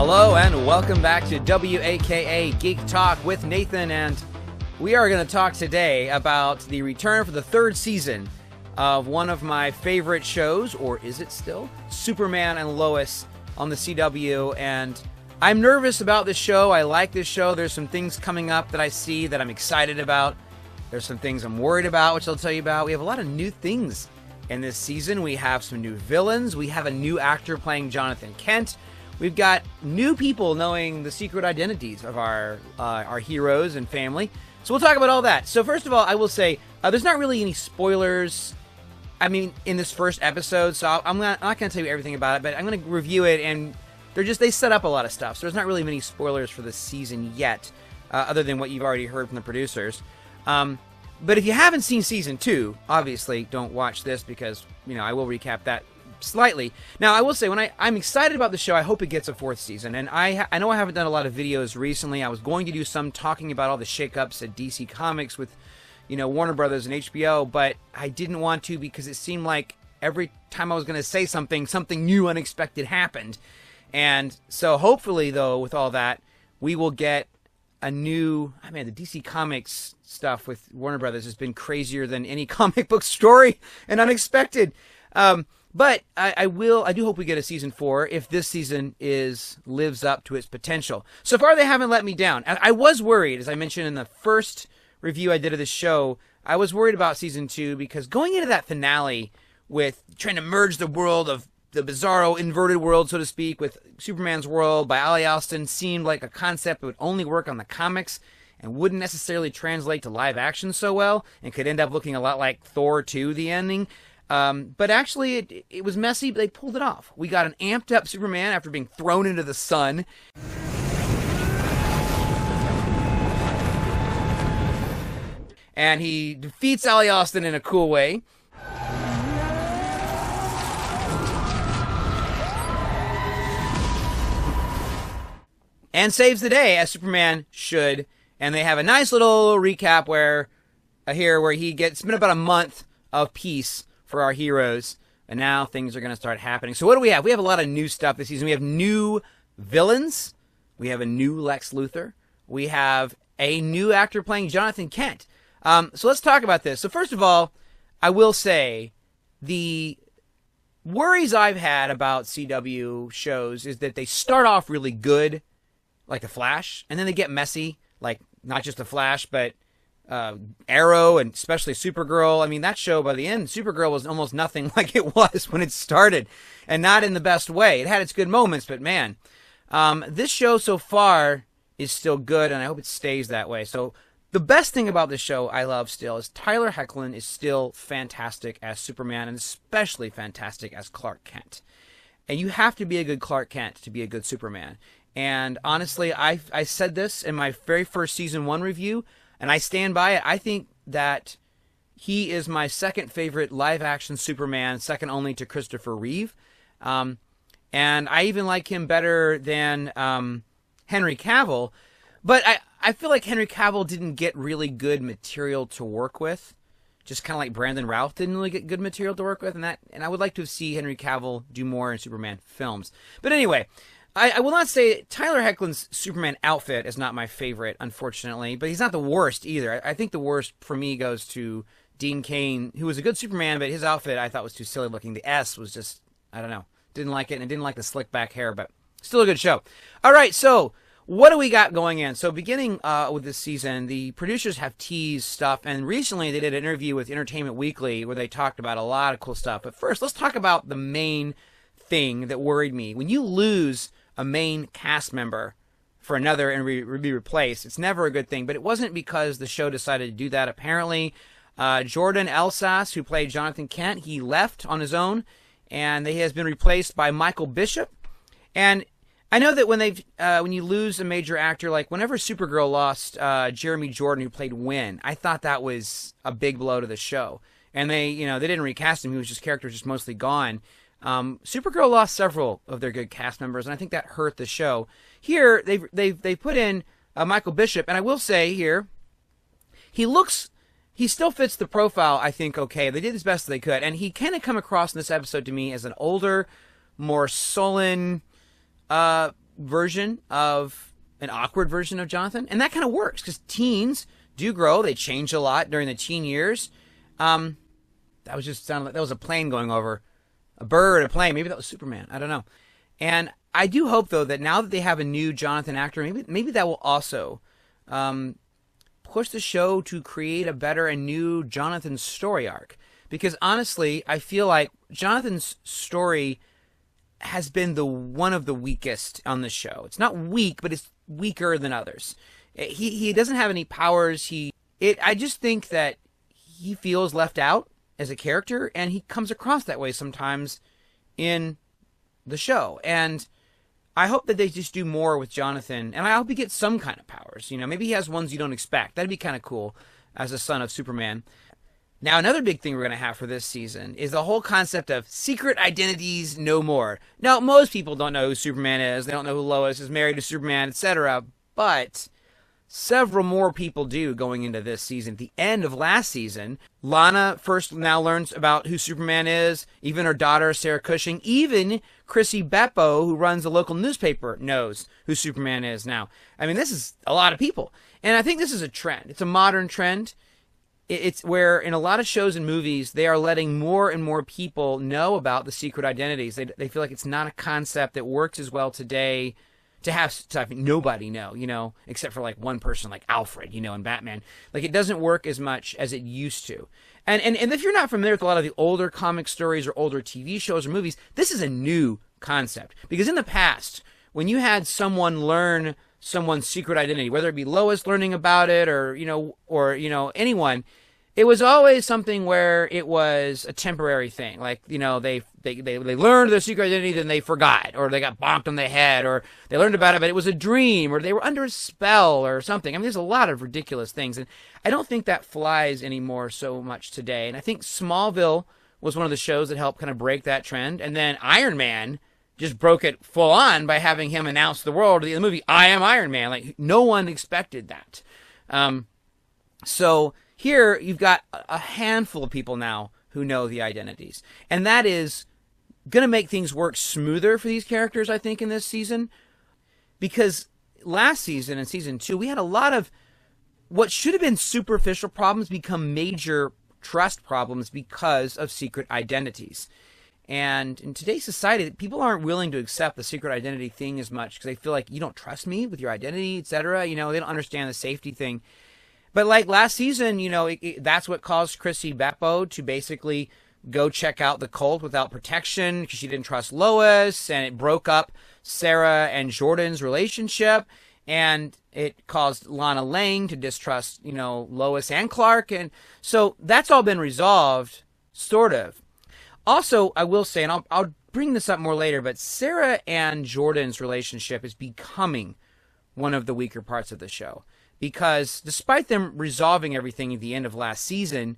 Hello and welcome back to WAKA Geek Talk with Nathan, and we are going to talk today about the return for the third season of one of my favorite shows, or is it still? Superman and Lois on the CW, and I'm nervous about this show. I like this show. There's some things coming up that I see that I'm excited about. There's some things I'm worried about, which I'll tell you about. We have a lot of new things in this season. We have some new villains. We have a new actor playing Jonathan Kent. We've got new people knowing the secret identities of our heroes and family. So we'll talk about all that. So first of all, I will say there's not really any spoilers, in this first episode. So I'm not going to tell you everything about it, but I'm going to review it. And they set up a lot of stuff. So there's not really many spoilers for this season yet, other than what you've already heard from the producers. But if you haven't seen season 2, obviously don't watch this because, I will recap that slightly. Now, I will say, I'm excited about the show. I hope it gets a 4th season. And I know I haven't done a lot of videos recently. I was going to do some talking about all the shakeups at DC Comics with, Warner Brothers and HBO, but I didn't want to because it seemed like every time I was going to say something new unexpected happened. And so hopefully, though, with all that, we will get a new... the DC Comics stuff with Warner Brothers has been crazier than any comic book story and unexpected. But I do hope we get a season 4 if this season lives up to its potential. So far, they haven't let me down. I was worried, as I mentioned in the first review I did of the show, I was worried about season 2 because going into that finale with trying to merge the world of the bizarro inverted world, so to speak, with Superman's world by Ali Alston seemed like a concept that would only work on the comics and wouldn't necessarily translate to live action so well and could end up looking a lot like Thor 2, the ending. But actually, it was messy, but they pulled it off. We got an amped up Superman after being thrown into the sun. And he defeats Ali Alston in a cool way. And saves the day, as Superman should. And they have a nice little recap where it's been about a month of peace for our heroes, and now things are going to start happening. So what do we have? We have a lot of new stuff this season. We have new villains. We have a new Lex Luthor. We have a new actor playing Jonathan Kent. So let's talk about this. So first of all, I will say the worries I've had about CW shows is that they start off really good, like The Flash, and then they get messy, like not just The Flash, but Arrow and especially Supergirl. That show by the end, Supergirl was almost nothing like it was when it started, and not in the best way. It had its good moments, but man, this show so far is still good, and I hope it stays that way. So the best thing about this show I love still is Tyler Hoechlin is still fantastic as Superman, and especially fantastic as Clark Kent. And you have to be a good Clark Kent to be a good Superman. And honestly, I said this in my very first season 1 review, and I stand by it. I think that he is my second favorite live-action Superman, second only to Christopher Reeve. And I even like him better than Henry Cavill. But I feel like Henry Cavill didn't get really good material to work with. Just kind of like Brandon Routh didn't really get good material to work with. And I would like to see Henry Cavill do more in Superman films. But anyway, I will not say Tyler Hoechlin's Superman outfit is not my favorite, unfortunately, but he's not the worst either. I think the worst for me goes to Dean Cain, who was a good Superman, but his outfit I thought was too silly looking. The S was just, I don't know, didn't like it, and I didn't like the slick back hair, but still a good show. All right, so what do we got going in? So beginning with this season, the producers have teased stuff, and recently they did an interview with Entertainment Weekly where they talked about a lot of cool stuff. But first, let's talk about the main thing that worried me. When you lose a main cast member for another and be replaced, it's never a good thing. But it wasn't because the show decided to do that. Apparently, Jordan Elsas, who played Jonathan Kent, he left on his own, and he has been replaced by Michael Bishop. And I know that when you lose a major actor, like whenever Supergirl lost Jeremy Jordan, who played Wynn, I thought that was a big blow to the show. And they didn't recast him; character was just mostly gone. Supergirl lost several of their good cast members, and I think that hurt the show. Here, they've put in Michael Bishop, and I will say here, he still fits the profile, I think, okay. They did as best as they could, and he kind of come across in this episode to me as an older, more sullen, version of an awkward version of Jonathan, and that kind of works because teens do grow. They change a lot during the teen years. That was just sounded like that was a plane going over, a bird, a plane. Maybe that was Superman. I don't know. And I do hope though that now that they have a new Jonathan actor, maybe that will also push the show to create a better and new Jonathan story arc. Because honestly, I feel like Jonathan's story has been one of the weakest on the show. It's not weak, but it's weaker than others. He doesn't have any powers. I just think that he feels left out as a character, and he comes across that way sometimes in the show. And I hope that they just do more with Jonathan, and I hope he gets some kind of powers. You know, maybe he has ones you don't expect. That'd be kind of cool as a son of Superman. Now, another big thing we're going to have for this season is the whole concept of secret identities no more. Now, most people don't know who Superman is. They don't know who Lois is married to Superman, etc. But several more people do going into this season. At the end of last season, Lana first now learns about who Superman is. Even her daughter, Sarah Cushing. Even Chrissy Beppo, who runs the local newspaper, knows who Superman is now. I mean, this is a lot of people. And I think this is a trend. It's a modern trend. It's where in a lot of shows and movies, they are letting more and more people know about the secret identities. They feel like it's not a concept that works as well today to have nobody know, you know, except for like one person like Alfred, you know, in Batman. Like it doesn't work as much as it used to. And if you're not familiar with a lot of the older comic stories or older TV shows or movies, this is a new concept. Because in the past, when you had someone learn someone's secret identity, whether it be Lois learning about it or anyone, it was always something where it was a temporary thing. Like, you know, they learned their secret identity, then they forgot, or they got bonked on the head, or they learned about it, but it was a dream, or they were under a spell or something. I mean, there's a lot of ridiculous things, and I don't think that flies anymore so much today. And I think Smallville was one of the shows that helped kind of break that trend, and then Iron Man just broke it full on by having him announce to the world in the movie, I am Iron Man. Like, no one expected that. So here you've got a handful of people now who know the identities. And that is going to make things work smoother for these characters, I think, in this season. Because last season, in season 2, we had a lot of what should have been superficial problems become major trust problems because of secret identities. And in today's society, people aren't willing to accept the secret identity thing as much because they feel like you don't trust me with your identity, etc. You know, they don't understand the safety thing. But like last season, you know, that's what caused Chrissy Beppo to basically go check out the cult without protection because she didn't trust Lois, and it broke up Sarah and Jordan's relationship, and it caused Lana Lang to distrust, you know, Lois and Clark. And so that's all been resolved, sort of. Also, I will say, and I'll bring this up more later, but Sarah and Jordan's relationship is becoming one of the weaker parts of the show. Because despite them resolving everything at the end of last season,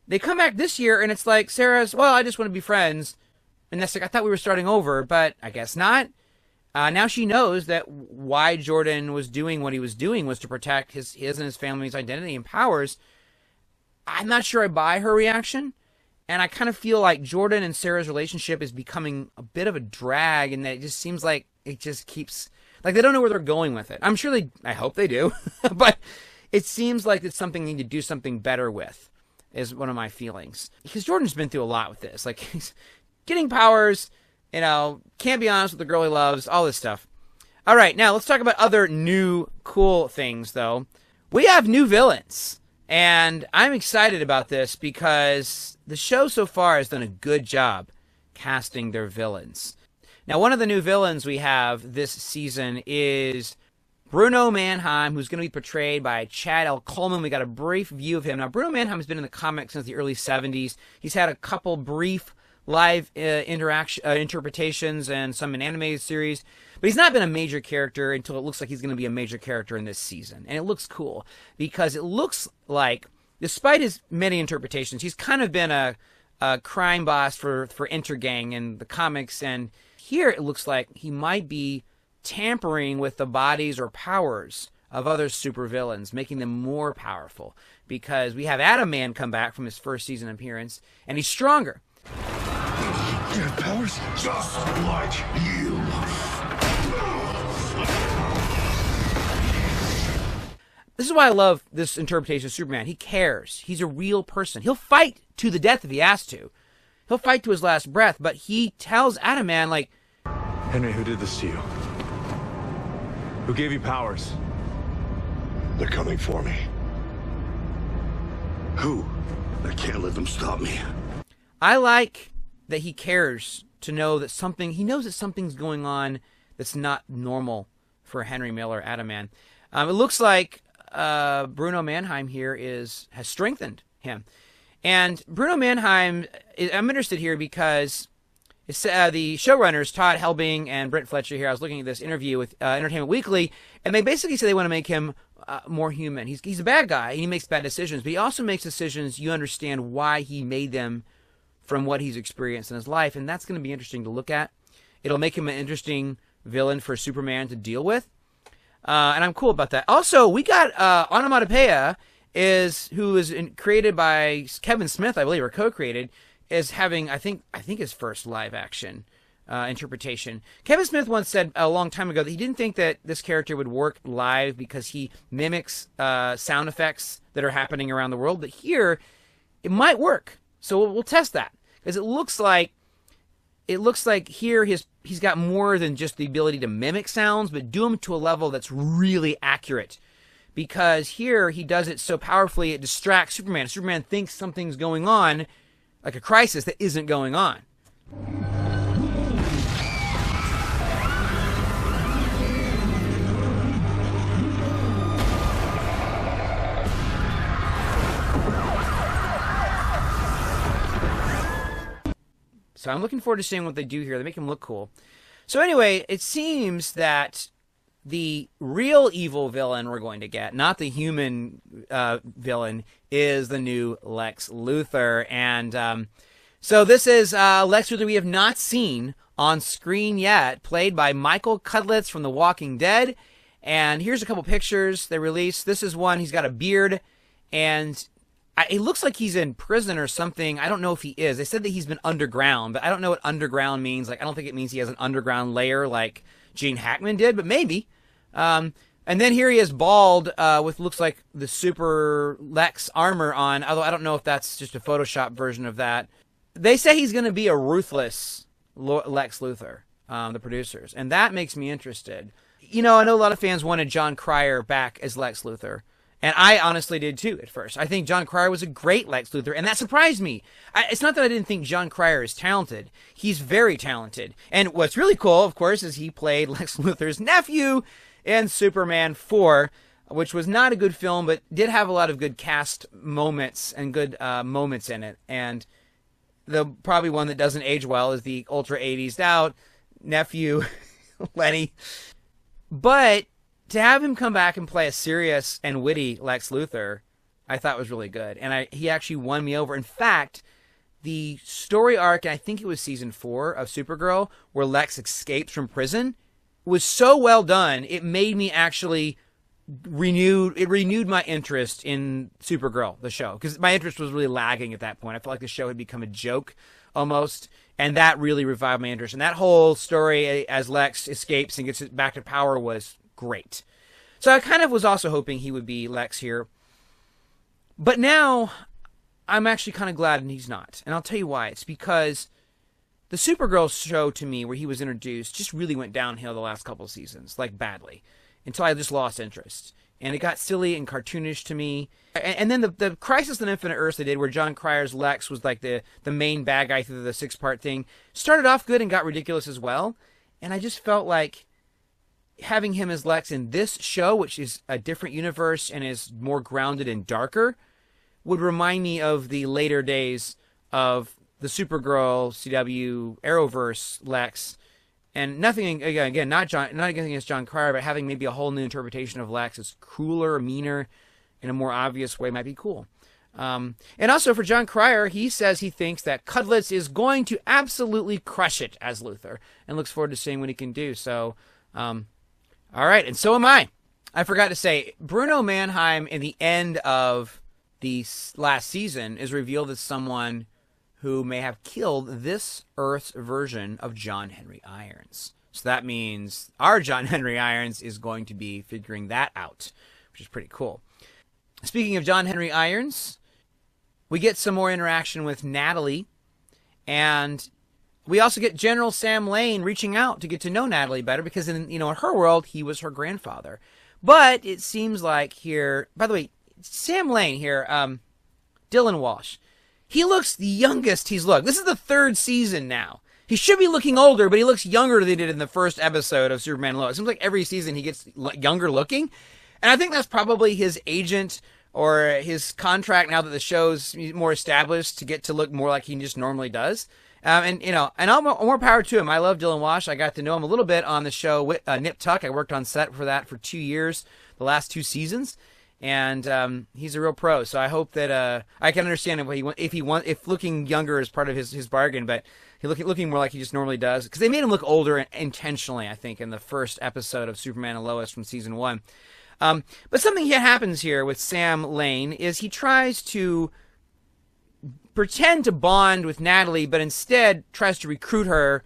they come back this year and it's like, Sarah's, well, I just want to be friends. And that's like, I thought we were starting over, but I guess not. Now she knows that why Jordan was doing what he was doing was to protect his and his family's identity and powers. I'm not sure I buy her reaction. And I kind of feel like Jordan and Sarah's relationship is becoming a bit of a drag, and that it just seems like it just keeps, like they don't know where they're going with it. I'm sure I hope they do, but it seems like it's something they need to do something better with, is one of my feelings. Because Jordan's been through a lot with this. Like, he's getting powers, you know, can't be honest with the girl he loves, all this stuff. All right, now let's talk about other new cool things, though. We have new villains. And I'm excited about this because the show so far has done a good job casting their villains. Now, one of the new villains we have this season is Bruno Mannheim, who's going to be portrayed by Chad L. Coleman. We got a brief view of him. Now, Bruno Mannheim has been in the comics since the early 70s. He's had a couple brief live interpretations and some in animated series. But he's not been a major character until it looks like he's going to be a major character in this season. And it looks cool because it looks like, despite his many interpretations, he's kind of been a crime boss for Intergang in the comics. And here it looks like he might be tampering with the bodies or powers of other supervillains, making them more powerful. Because we have Atom Man come back from his first season appearance, and he's stronger. You have powers? Just like you. This is why I love this interpretation of Superman. He cares. He's a real person. He'll fight to the death if he has to. He'll fight to his last breath, but he tells Atom Man, like, Henry, who did this to you? Who gave you powers? They're coming for me. Who? I can't let them stop me. I like that he cares to know that he knows that something's going on that's not normal for Henry Miller, Atom Man. It looks like Bruno Mannheim here has strengthened him. And Bruno Mannheim, I'm interested here because it's, the showrunners, Todd Helbing and Brent Fletcher here, I was looking at this interview with Entertainment Weekly, and they basically say they want to make him more human. He's a bad guy, and he makes bad decisions, but he also makes decisions you understand why he made them from what he's experienced in his life, and that's going to be interesting to look at. It'll make him an interesting villain for Superman to deal with, and I'm cool about that. Also, we got Onomatopoeia, who is created by Kevin Smith, I believe, or co-created, is having, I think his first live-action interpretation. Kevin Smith once said a long time ago that he didn't think that this character would work live because he mimics sound effects that are happening around the world, but here, it might work. So we'll test that, because it looks like here he's got more than just the ability to mimic sounds, but do them to a level that's really accurate. Because here he does it so powerfully it distracts Superman. Superman thinks something's going on, like a crisis that isn't going on. So I'm looking forward to seeing what they do here. They make him look cool. So anyway, it seems that the real evil villain we're going to get, not the human villain, is the new Lex Luthor. And so this is Lex Luthor we have not seen on screen yet, played by Michael Cudlitz from The Walking Dead. And here's a couple pictures they released. This is one. He's got a beard, and it looks like he's in prison or something. I don't know if he is. They said that he's been underground, but I don't know what underground means. Like, I don't think it means he has an underground layer like Gene Hackman did, but maybe. And then here he is bald with looks like the super Lex armor on, although I don't know if that's just a Photoshop version of that. They say he's going to be a ruthless Lex Luthor, the producers, and that makes me interested. You know, I know a lot of fans wanted John Cryer back as Lex Luthor. And I honestly did too at first. I think John Cryer was a great Lex Luthor, and that surprised me. It's not that I didn't think John Cryer is talented. He's very talented. And what's really cool, of course, is he played Lex Luthor's nephew in Superman 4, which was not a good film, but did have a lot of good cast moments and good moments in it. And the probably one that doesn't age well is the ultra 80s out nephew, Lenny. But to have him come back and play a serious and witty Lex Luthor, I thought was really good. And he actually won me over. In fact, the story arc, and I think it was season 4 of Supergirl, where Lex escapes from prison, was so well done, it made me actually renewed my interest in Supergirl, the show. Because my interest was really lagging at that point. I felt like the show had become a joke, almost. And that really revived my interest. And that whole story as Lex escapes and gets back to power was great. So I kind of was also hoping he would be Lex here. But now I'm actually kind of glad he's not. And I'll tell you why. It's because the Supergirl show to me, where he was introduced, just really went downhill the last couple of seasons, like badly, until I just lost interest. And it got silly and cartoonish to me. And then the Crisis on Infinite Earths they did, where John Cryer's Lex was like the main bad guy through the 6-part thing, started off good and got ridiculous as well. And I just felt like having him as Lex in this show, which is a different universe and is more grounded and darker, would remind me of the later days of the Supergirl, CW, Arrowverse Lex. And nothing, again, not anything against John Cryer, but having maybe a whole new interpretation of Lex is cooler, meaner, in a more obvious way might be cool. And also for John Cryer, he says he thinks that Cudlitz is going to absolutely crush it as Luthor, and looks forward to seeing what he can do. So, all right, and so am I. I forgot to say, Bruno Mannheim in the end of the last season is revealed as someone who may have killed this Earth's version of John Henry Irons. So that means our John Henry Irons is going to be figuring that out, which is pretty cool. Speaking of John Henry Irons, we get some more interaction with Natalie, and we also get General Sam Lane reaching out to get to know Natalie better because in her world, he was her grandfather. But it seems like here, by the way, Sam Lane here, Dylan Walsh, he looks the youngest he's looked. This is the 3rd season now. He should be looking older, but he looks younger than he did in the first episode of Superman and Lois. It seems like every season he gets younger looking. And I think that's probably his agent or his contract now that the show's more established to get to look more like he just normally does. And more power to him. I love Dylan Walsh. I got to know him a little bit on the show Nip Tuck. I worked on set for that for 2 years, the last 2 seasons. And he's a real pro. So I hope that I can understand if looking younger is part of his bargain, but he looking more like he just normally does. Because they made him look older intentionally, I think, in the first episode of Superman and Lois from season 1. But something that happens here with Sam Lane is he tries to pretend to bond with Natalie, but instead tries to recruit her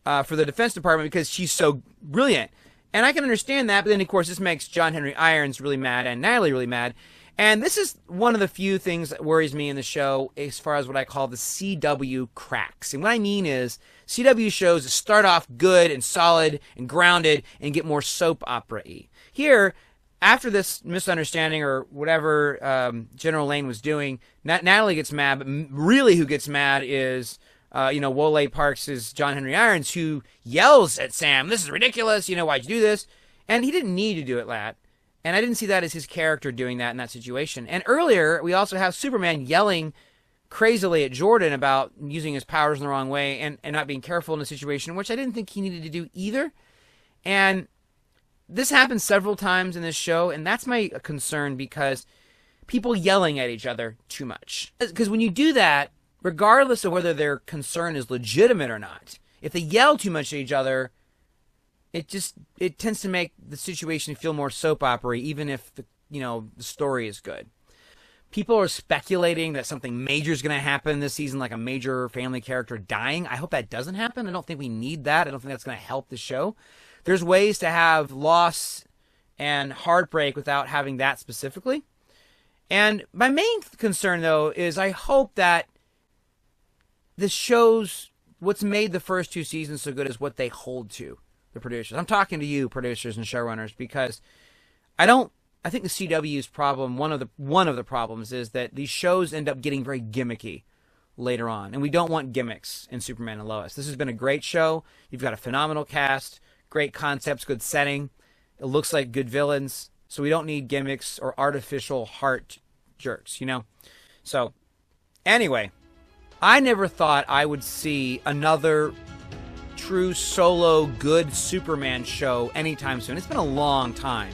for the Defense Department because she's so brilliant. And I can understand that, but then, of course, this makes John Henry Irons really mad and Natalie really mad. And this is one of the few things that worries me in the show as far as what I call the CW cracks. And what I mean is CW shows start off good and solid and grounded and get more soap opera-y. Here, after this misunderstanding or whatever General Lane was doing, Natalie gets mad, but really who gets mad is, Wole Parks' John Henry Irons, who yells at Sam, "This is ridiculous, why'd you do this?" And he didn't need to do it, lad. And I didn't see that as his character doing that in that situation. And earlier, we also have Superman yelling crazily at Jordan about using his powers in the wrong way and not being careful in a situation, which I didn't think he needed to do either. And this happens several times in this show, and that's my concern because people yelling at each other too much. Because when you do that, regardless of whether their concern is legitimate or not, if they yell too much at each other, it tends to make the situation feel more soap opera, even if the story is good. People are speculating that something major is going to happen this season, like a major family character dying. I hope that doesn't happen. I don't think we need that. I don't think that's going to help the show. There's ways to have loss and heartbreak without having that specifically. And my main concern, though, is I hope that this shows what's made the first 2 seasons so good is what they hold to, the producers. I'm talking to you, producers and showrunners, because I think the CW's problem, one of the problems is that these shows end up getting very gimmicky later on. And we don't want gimmicks in Superman and Lois. This has been a great show. You've got a phenomenal cast, great concepts, good setting. It looks like good villains. So we don't need gimmicks or artificial heart jerks, So, anyway, I never thought I would see another true solo good Superman show anytime soon. It's been a long time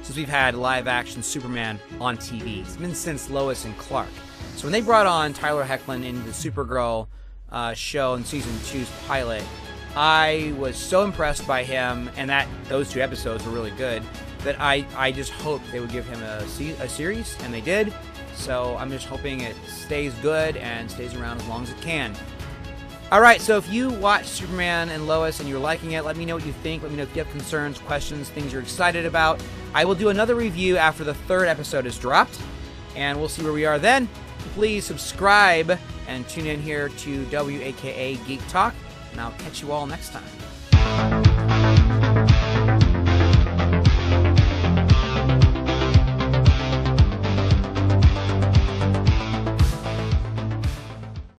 since we've had live-action Superman on TV. It's been since Lois and Clark. So when they brought on Tyler Hoechlin in the Supergirl show in Season 2's pilot, I was so impressed by him, and those 2 episodes were really good, that I just hoped they would give him a series, and they did. So I'm just hoping it stays good and stays around as long as it can. All right, so if you watch Superman and Lois and you're liking it, let me know what you think. Let me know if you have concerns, questions, things you're excited about. I will do another review after the 3rd episode is dropped, and we'll see where we are then. Please subscribe and tune in here to WAKA Geek Talk, and I'll catch you all next time.